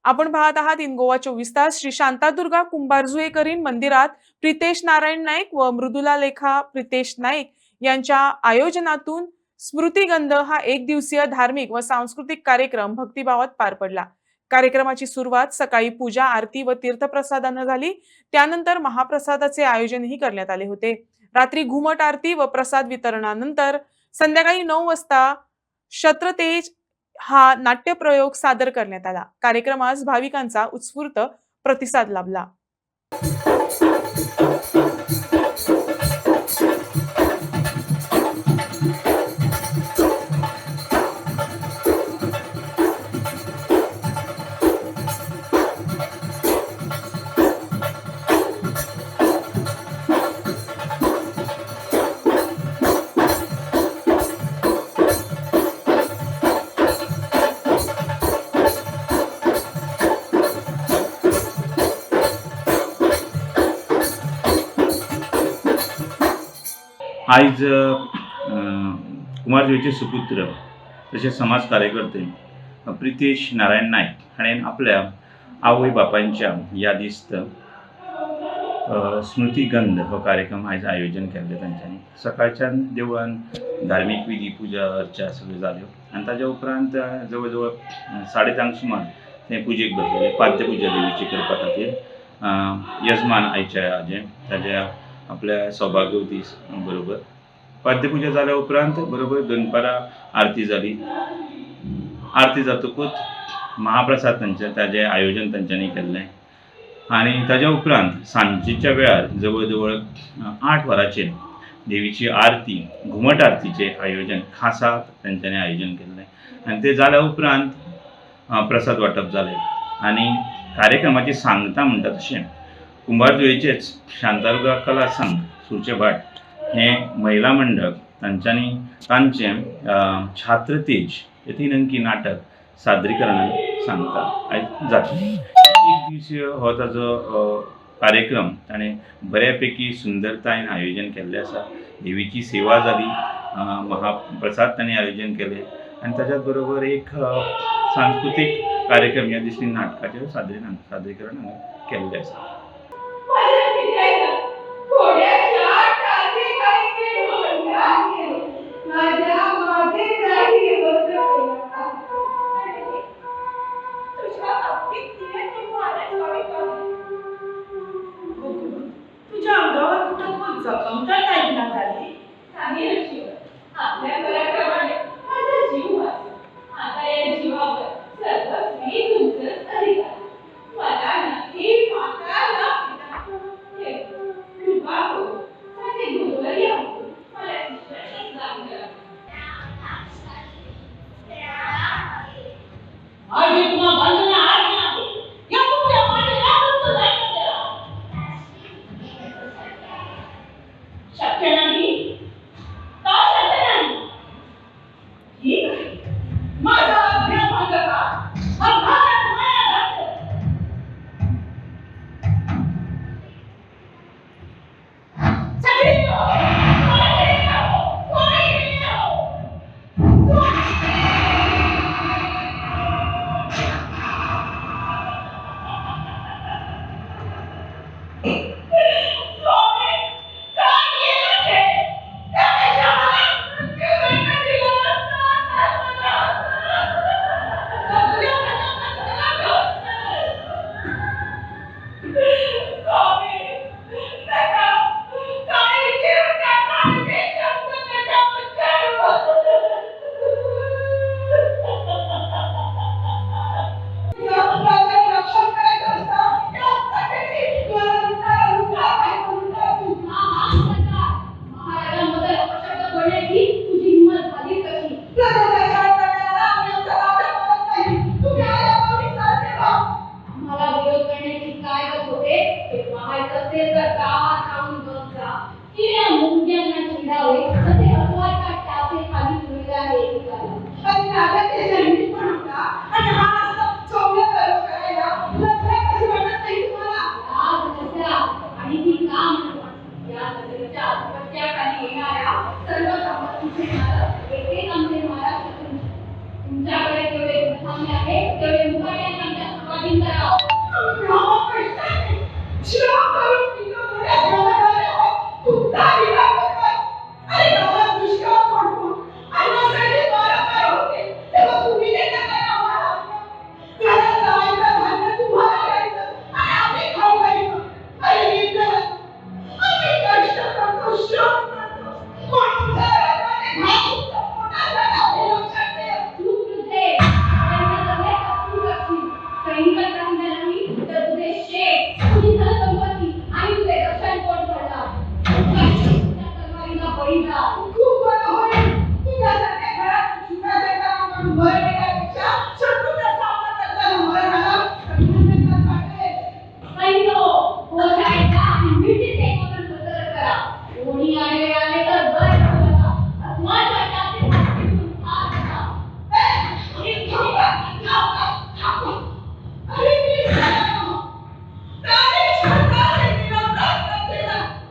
आपण पाहत आहात इन गोवा 24 तास. श्री शांतादुर्गा कुंभारजुळेकरीण मंदिरात प्रितेश नारायण नाईक व मृदुला लेखा प्रितेश नाईक यांच्या आयोजनातून स्मृतिगंध हा एक दिवसीय धार्मिक व सांस्कृतिक कार्यक्रम भक्तिभावात पार पडला. कार्यक्रमाची सुरुवात सकाळी पूजा, आरती व तीर्थप्रसादाने झाली. त्यानंतर महाप्रसादाचे आयोजनही करण्यात आले होते. रात्री घुमट आरती व प्रसाद वितरणानंतर संध्याकाळी 9 वाजता शत्रतेज हा नाट्यप्रयोग सादर करण्यात आला. कार्यक्रमास भाविकांचा उत्स्फूर्त प्रतिसाद लाभला. आज कुंभारजुळेचे सुपुत्र तसेच समाज कार्यकर्ते प्रितेश नारायण नाईक हाणें आपल्या आवय बापायच्या यादीस्त स्मृतिगंध हो कार्यक्रम आज आयोजन केल्ले तांच्यांनी. सकाळच्यान देवळान धार्मीक विधी पुजा अर्चा सगळ्यो जाल्यो आनी ताज्या उपरांत जवळ जवळ 3:30 सुमार ते पुजेक बसलेले. पाद्यपुजा देवीची करपा खातीर यजमान आयचे हाजे ताज्या आपल्या सौभाग्यवती बरोबर पाद्यपुजा जाल्या उपरांत बरोबर दनपारां आरती जाली. आरती जातकूच महाप्रसाद ताजें आयोजन तांच्यांनी केल्लें आनी ताज्या उपरांत सांजेच्या वेळार जवळ जवळ 8 वरांचेर देवीची आरती, घुमट आरतीचें आयोजन खासा तांच्यांनी आयोजन केल्लें आनी ते जाल्या उपरांत प्रसाद वांटप जालें. आनी कार्यक्रमाची सांगता म्हणटा तशें कुंभारजुळेचेच शांतादुर्गा कला संघ सुरचे हे महिला मंडळ तांचें छात्रतेज हे 3 अंकी नाटक सादरीकरणान सांगता आयज जातलें. एक दिवसीय हो ताजो कार्यक्रम ताणें बऱ्यापैकी सुंदरतायेन आयोजन केल्लें आसा. देवीची सेवा जाली, महाप्रसाद ताणें आयोजन केलें आनी ताच्याच बरोबर एक सांस्कृतीक कार्यक्रम ह्या दिसली नाटकाचें सादरीकरण हांगा केल्लें आसा. तुझ्या अंगावर कुठं खूप जखम तर नाही ना झाली? आपल्या घराप्रमाणे माझा जीव वाचला. आता या जीवावर सर्वस्वी तुमचंच अधिकार. मला नक्की माताला हे कृपा हो, माझे गुरुवर या मला शिक्षणच लागलं. माझी तुम्हा बांधून आज्ञा आहे. या तुमच्या मातेला फक्त जायचं त्याला. शक्य नाही. का शक्य नाही? ठीक आहे. माझा आज्ञा भंग का? अभागात माया घातलं. सगळी तुमच्याकडे तेवढे आहे तेवढे मुखाट्या आमच्या माझा